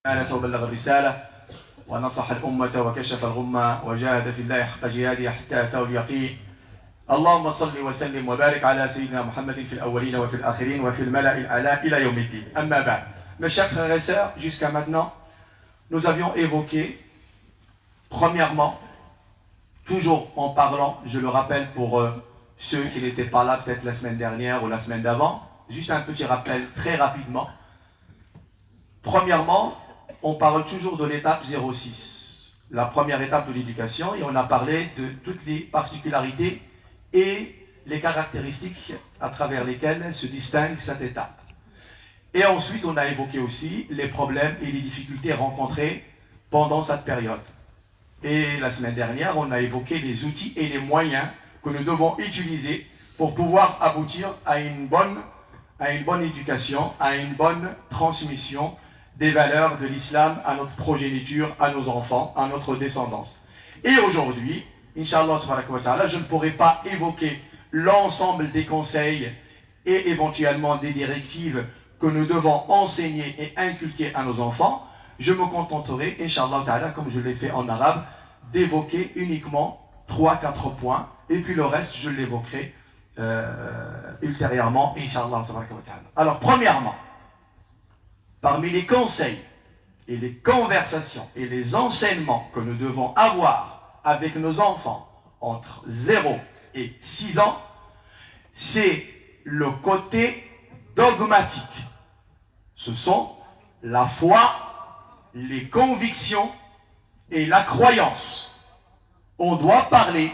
وبلغ الرسالة ونصح الأمة وكشف الغمة وجاهد في الله حق جهاده حتى أتاه اليقين. اللهم صل وسلم وبارك على سيدنا محمد في الأولين وفي الآخرين وفي الملأ الأعلى إلى يوم الدين. أما بعد. Mes chers frères et sœurs, jusqu'à maintenant, nous avions évoqué, premièrement, toujours en parlant, je le rappelle pour ceux qui n'étaient pas là peut-être la semaine dernière ou la semaine d'avant, juste un petit rappel très rapidement. Premièrement, on parle toujours de l'étape 06, la première étape de l'éducation, et on a parlé de toutes les particularités et les caractéristiques à travers lesquelles se distingue cette étape. Et ensuite, on a évoqué aussi les problèmes et les difficultés rencontrées pendant cette période. Et la semaine dernière, on a évoqué les outils et les moyens que nous devons utiliser pour pouvoir aboutir à une bonne éducation, à une bonne transmission des valeurs de l'islam à notre progéniture, à nos enfants, à notre descendance. Et aujourd'hui, Inch'Allah, je ne pourrai pas évoquer l'ensemble des conseils et éventuellement des directives que nous devons enseigner et inculquer à nos enfants. Je me contenterai, Inch'Allah, comme je l'ai fait en arabe, d'évoquer uniquement 3-4 points, et puis le reste, je l'évoquerai ultérieurement, Inch'Allah. Alors, premièrement, parmi les conseils et les conversations et les enseignements que nous devons avoir avec nos enfants entre 0 et 6 ans, c'est le côté dogmatique. Ce sont la foi, les convictions et la croyance. On doit parler,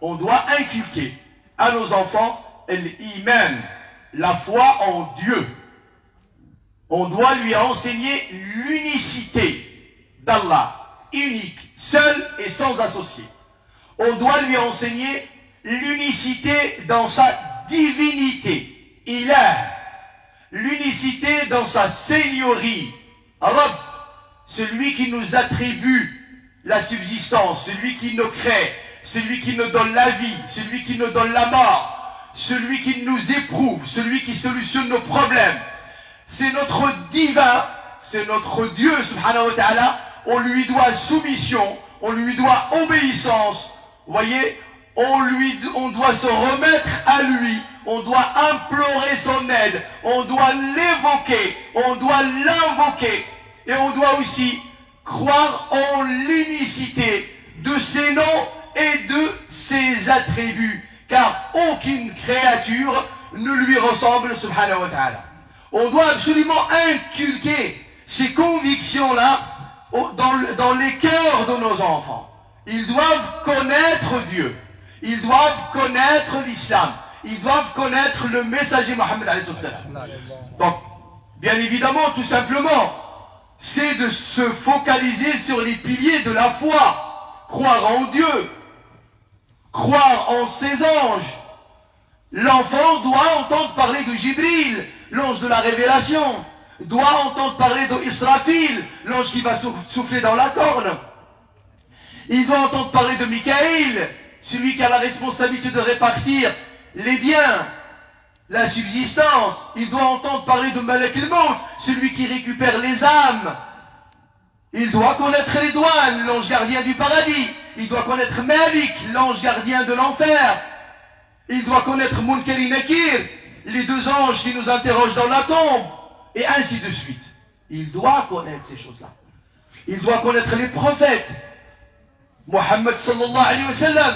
on doit inculquer à nos enfants l'iman, la foi en Dieu. On doit lui enseigner l'unicité d'Allah, unique, seul et sans associé. On doit lui enseigner l'unicité dans sa divinité. Il a l'unicité dans sa seigneurie. Rabb, celui qui nous attribue la subsistance, celui qui nous crée, celui qui nous donne la vie, celui qui nous donne la mort, celui qui nous éprouve, celui qui solutionne nos problèmes. C'est notre divin, c'est notre Dieu, subhanahu wa ta'ala. On lui doit soumission, on lui doit obéissance. Vous voyez, on doit se remettre à lui, on doit implorer son aide, on doit l'évoquer, on doit l'invoquer. Et on doit aussi croire en l'unicité de ses noms et de ses attributs. Car aucune créature ne lui ressemble, subhanahu wa ta'ala. On doit absolument inculquer ces convictions-là dans les cœurs de nos enfants. Ils doivent connaître Dieu. Ils doivent connaître l'islam. Ils doivent connaître le messager Mohammed alayhi salam. Donc, bien évidemment, tout simplement, c'est de se focaliser sur les piliers de la foi. Croire en Dieu. Croire en ses anges. L'enfant doit entendre parler de Jibril, l'ange de la révélation, doit entendre parler d'Israfil, l'ange qui va souffler dans la corne. Il doit entendre parler de Mikaïl, celui qui a la responsabilité de répartir les biens, la subsistance. Il doit entendre parler de Malak el-Maut, celui qui récupère les âmes. Il doit connaître les douanes, l'ange gardien du paradis. Il doit connaître Malik, l'ange gardien de l'enfer. Il doit connaître Munkar et Nakir, les deux anges qui nous interrogent dans la tombe, et ainsi de suite. Il doit connaître ces choses-là. Il doit connaître les prophètes. Muhammad sallallahu alayhi wa sallam.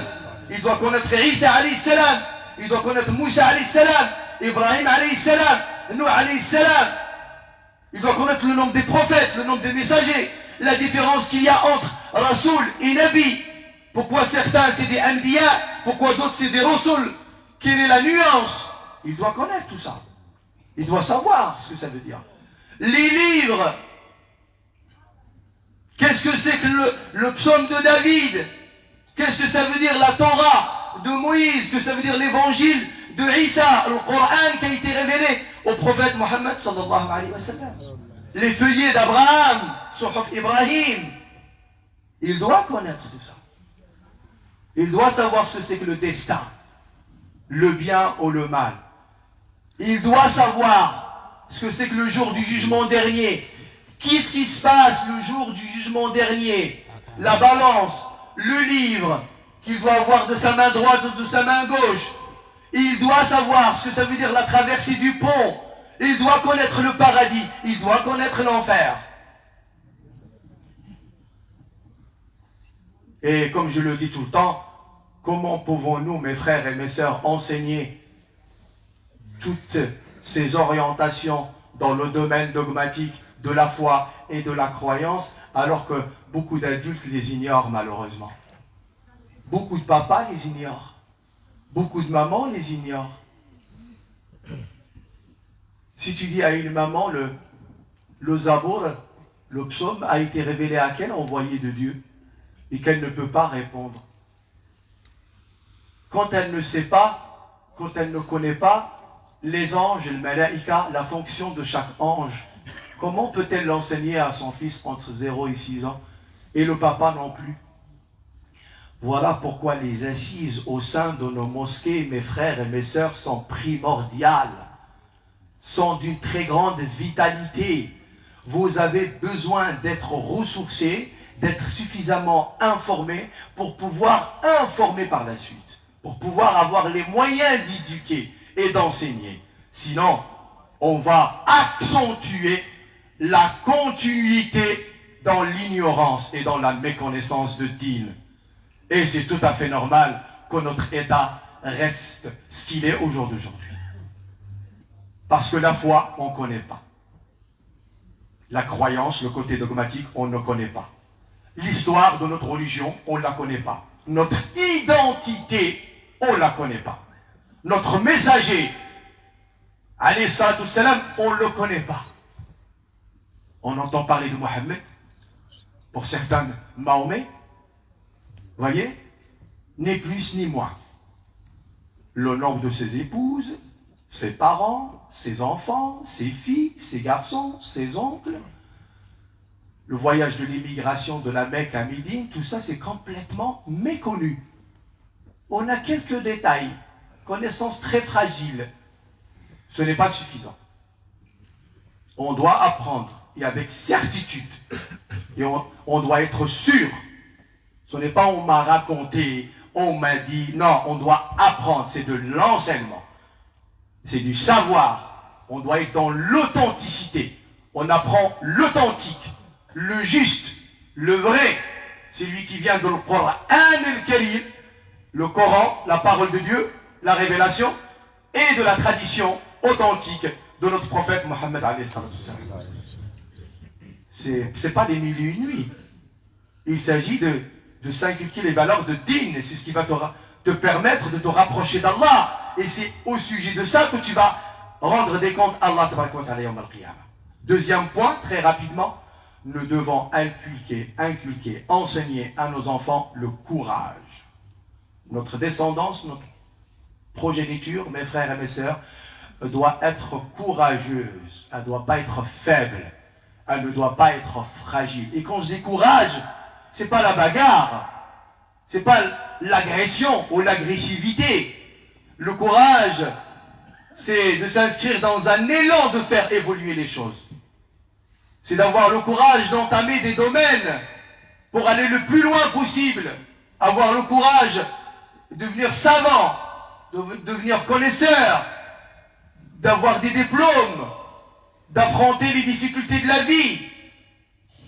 Il doit connaître Isa alayhi salam. Il doit connaître Moussa alayhi salam. Ibrahim alayhi salam. Nuh alayhi salam. Il doit connaître le nombre des prophètes, le nombre des messagers, la différence qu'il y a entre Rasoul et Nabi. Pourquoi certains c'est des Anbiya, pourquoi d'autres c'est des Rasul. Quelle est la nuance? Il doit connaître tout ça. Il doit savoir ce que ça veut dire. Les livres. Qu'est-ce que c'est que le psaume de David? Qu'est-ce que ça veut dire la Torah de Moïse? Que ça veut dire l'évangile de Isa, le Coran qui a été révélé au prophète Mohammed sallallahu alayhi wa sallam. Les feuillets d'Abraham, Suhuf Ibrahim. Il doit connaître tout ça. Il doit savoir ce que c'est que le destin. Le bien ou le mal. Il doit savoir ce que c'est que le jour du jugement dernier. Qu'est-ce qui se passe le jour du jugement dernier? La balance, le livre qu'il doit avoir de sa main droite ou de sa main gauche. Il doit savoir ce que ça veut dire la traversée du pont. Il doit connaître le paradis. Il doit connaître l'enfer. Et comme je le dis tout le temps, comment pouvons-nous, mes frères et mes sœurs, enseigner toutes ces orientations dans le domaine dogmatique de la foi et de la croyance, alors que beaucoup d'adultes les ignorent malheureusement. Beaucoup de papas les ignorent. Beaucoup de mamans les ignorent. Si tu dis à une maman, le Zabour, le psaume, a été révélé à quel envoyé de Dieu? Et qu'elle ne peut pas répondre. Quand elle ne sait pas, quand elle ne connaît pas les anges, le malaïka, la fonction de chaque ange, comment peut-elle l'enseigner à son fils entre 0 et 6 ans? Et le papa non plus. Voilà pourquoi les assises au sein de nos mosquées, mes frères et mes sœurs, sont primordiales, sont d'une très grande vitalité. Vous avez besoin d'être ressourcés, d'être suffisamment informés pour pouvoir informer par la suite, pour pouvoir avoir les moyens d'éduquer et d'enseigner. Sinon, on va accentuer la continuité dans l'ignorance et dans la méconnaissance de Din. Et c'est tout à fait normal que notre état reste ce qu'il est au jour d'aujourd'hui. Parce que la foi, on ne connaît pas. La croyance, le côté dogmatique, on ne connaît pas. L'histoire de notre religion, on ne la connaît pas. Notre identité, on ne la connaît pas. Notre messager, alayhi salatu salam, on ne le connaît pas. On entend parler de Mohammed, pour certains Mahomet, voyez, ni plus ni moins. Le nombre de ses épouses, ses parents, ses enfants, ses filles, ses garçons, ses oncles, le voyage de l'immigration de la Mecque à Médine, tout ça c'est complètement méconnu. On a quelques détails, connaissances très fragiles. Ce n'est pas suffisant. On doit apprendre, et avec certitude. Et on doit être sûr. Ce n'est pas on m'a raconté, on m'a dit. Non, on doit apprendre. C'est de l'enseignement. C'est du savoir. On doit être dans l'authenticité. On apprend l'authentique, le juste, le vrai. C'est lui qui vient de le Coran al-Karim, le Coran, la parole de Dieu, la révélation, et de la tradition authentique de notre prophète Mohammed alayhi salatu salam. C'est pas des mille et une nuits. Il s'agit de s'inculquer les valeurs de din, et c'est ce qui va te permettre de te rapprocher d'Allah. Et c'est au sujet de ça que tu vas rendre des comptes à Allah tabaraka wa ta'ala yawm al-qiyamah. Deuxième point, très rapidement, nous devons inculquer, enseigner à nos enfants le courage. Notre descendance, notre progéniture, mes frères et mes sœurs, doit être courageuse. Elle ne doit pas être faible. Elle ne doit pas être fragile. Et quand je dis courage, ce n'est pas la bagarre. Ce n'est pas l'agression ou l'agressivité. Le courage, c'est de s'inscrire dans un élan de faire évoluer les choses. C'est d'avoir le courage d'entamer des domaines pour aller le plus loin possible. Avoir le courage de devenir savant, de devenir connaisseur, d'avoir des diplômes, d'affronter les difficultés de la vie.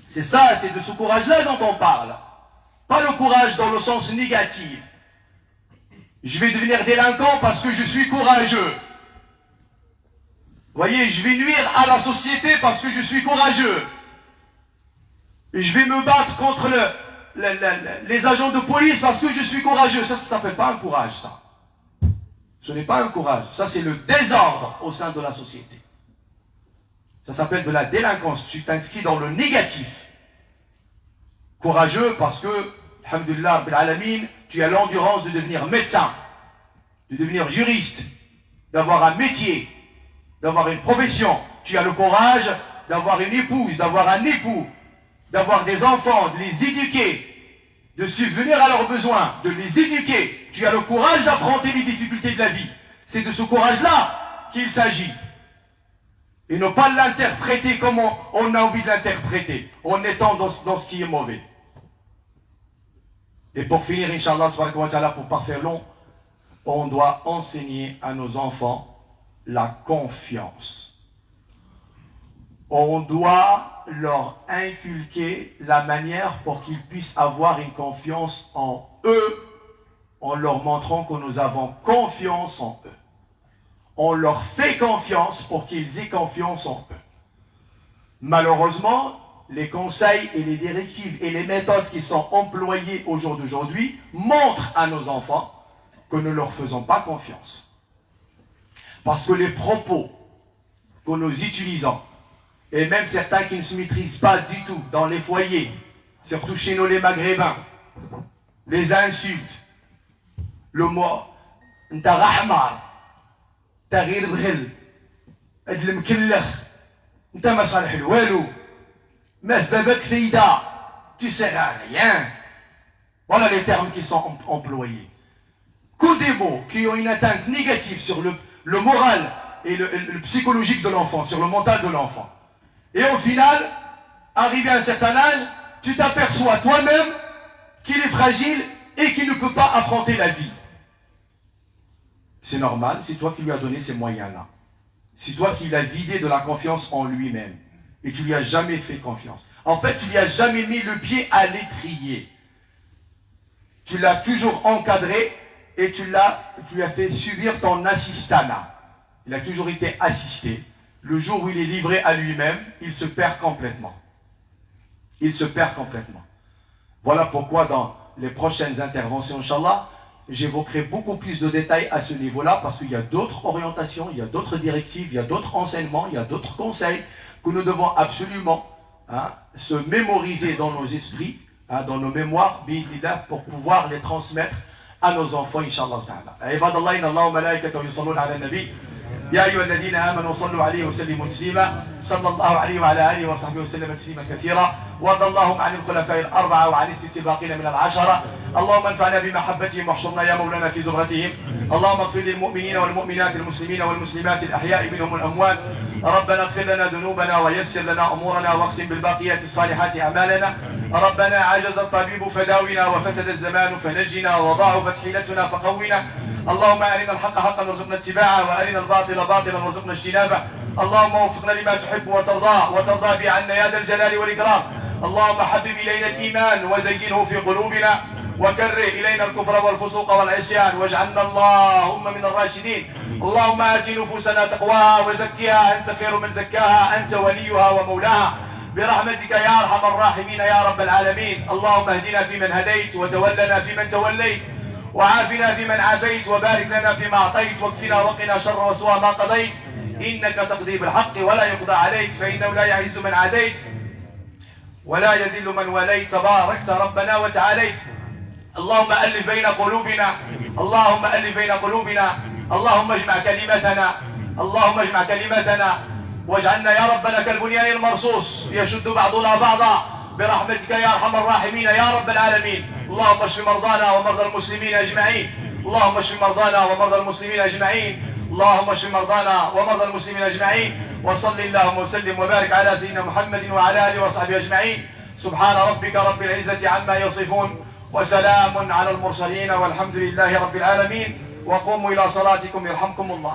C'est ça, c'est de ce courage-là dont on parle. Pas le courage dans le sens négatif. Je vais devenir délinquant parce que je suis courageux. Vous voyez, je vais nuire à la société parce que je suis courageux. Je vais me battre contre les agents de police parce que je suis courageux. Ça ne s'appelle pas un courage, ça. Ce n'est pas un courage. Ça, c'est le désordre au sein de la société. Ça s'appelle de la délinquance. Tu t'inscris dans le négatif. Courageux parce que, alhamdulillah, bil alamin, tu as l'endurance de devenir médecin, de devenir juriste, d'avoir un métier, d'avoir une profession. Tu as le courage d'avoir une épouse, d'avoir un époux, d'avoir des enfants, de les éduquer, de subvenir à leurs besoins, de les éduquer. Tu as le courage d'affronter les difficultés de la vie. C'est de ce courage-là qu'il s'agit. Et ne pas l'interpréter comme on a envie de l'interpréter, en étant dans ce qui est mauvais. Et pour finir, Inch'Allah, pour pas faire long, on doit enseigner à nos enfants la confiance. On doit leur inculquer la manière pour qu'ils puissent avoir une confiance en eux, en leur montrant que nous avons confiance en eux. On leur fait confiance pour qu'ils aient confiance en eux. Malheureusement, les conseils et les directives et les méthodes qui sont employées au jour d'aujourd'hui montrent à nos enfants que nous ne leur faisons pas confiance. Parce que les propos que nous utilisons, et même certains qui ne se maîtrisent pas du tout dans les foyers, surtout chez nous les Maghrébins, les insultes, le mot « nta rahmar »,« nta ghir bghil »,« ad l'mkellakh »,« nta ma salih l'walou », « Mef babak feida », tu sers à rien. Voilà les termes qui sont employés. Que des mots qui ont une atteinte négative sur le moral et le psychologique de l'enfant, sur le mental de l'enfant. Et au final, arrivé à un certain âge, tu t'aperçois toi-même qu'il est fragile et qu'il ne peut pas affronter la vie. C'est normal, c'est toi qui lui as donné ces moyens-là. C'est toi qui l'as vidé de la confiance en lui-même. Et tu lui as jamais fait confiance. En fait, tu lui as jamais mis le pied à l'étrier. Tu l'as toujours encadré et tu lui as fait subir ton assistana. Il a toujours été assisté. Le jour où il est livré à lui-même, il se perd complètement. Il se perd complètement. Voilà pourquoi dans les prochaines interventions, Inch'Allah, j'évoquerai beaucoup plus de détails à ce niveau-là, parce qu'il y a d'autres orientations, il y a d'autres directives, il y a d'autres enseignements, il y a d'autres conseils que nous devons absolument se mémoriser dans nos esprits, dans nos mémoires, pour pouvoir les transmettre à nos enfants, Inch'Allah ta'ala. Ibadallah, inna Allah wa malaikatahu yusalluna ala nabi. يا أيها الذين آمنوا صلوا عليه وسلموا تسليما صلى الله عليه وعلى آله وصحبه وسلم تسليما كثيرا وارض اللهم عن الخلفاء الأربعة وعن الست الباقين من العشرة اللهم انفعنا بمحبتهم واحشرنا يا مولانا في زمرتهم اللهم اغفر للمؤمنين والمؤمنات المسلمين والمسلمات الأحياء منهم والأموات ربنا اغفر لنا ذنوبنا ويسر لنا أمورنا واختم بالباقيات الصالحات أعمالنا ربنا عجز الطبيب فداونا وفسد الزمان فنجنا وضاعفت حيلتنا فقونا اللهم أرنا الحق حقا وارزقنا اتباعه وأرنا الباطل باطلا وارزقنا اجتنابه اللهم وفقنا لما تحب وترضى به عنا يا ذا الجلال والإكرام اللهم حبب إلينا الإيمان وزينه في قلوبنا وكره إلينا الكفر والفسوق والعصيان واجعلنا اللهم من الراشدين اللهم آت نفوسنا تقواها وزكها أنت خير من زكاها أنت وليها ومولاها برحمتك يا أرحم الراحمين يا رب العالمين اللهم اهدنا فيمن هديت وتولنا فيمن توليت وعافنا فيمن عافيت وبارك لنا فيما أعطيت واكفنا وقنا شر وسوء ما قضيت إنك تقضي بالحق ولا يقضى عليك فإنه لا يعز من عاديت ولا يذل من وليت تباركت ربنا وتعاليت اللهم ألف بين قلوبنا اللهم ألف بين قلوبنا اللهم اجمع كلمتنا اللهم اجمع كلمتنا واجعلنا يا ربنا كالبنيان المرصوص يشد بعضنا بعضا برحمتك يا أرحم الراحمين يا رب العالمين اللهم اشف مرضانا ومرضى المسلمين أجمعين اللهم اشف مرضانا ومرضى المسلمين أجمعين اللهم اشف مرضانا ومرضى المسلمين أجمعين وصل اللهم وسلم وبارك على سيدنا محمد وعلى آله وصحبه أجمعين سبحان ربك رب العزة عما يصفون وسلام على المرسلين والحمد لله رب العالمين وقوموا إلى صلاتكم يرحمكم الله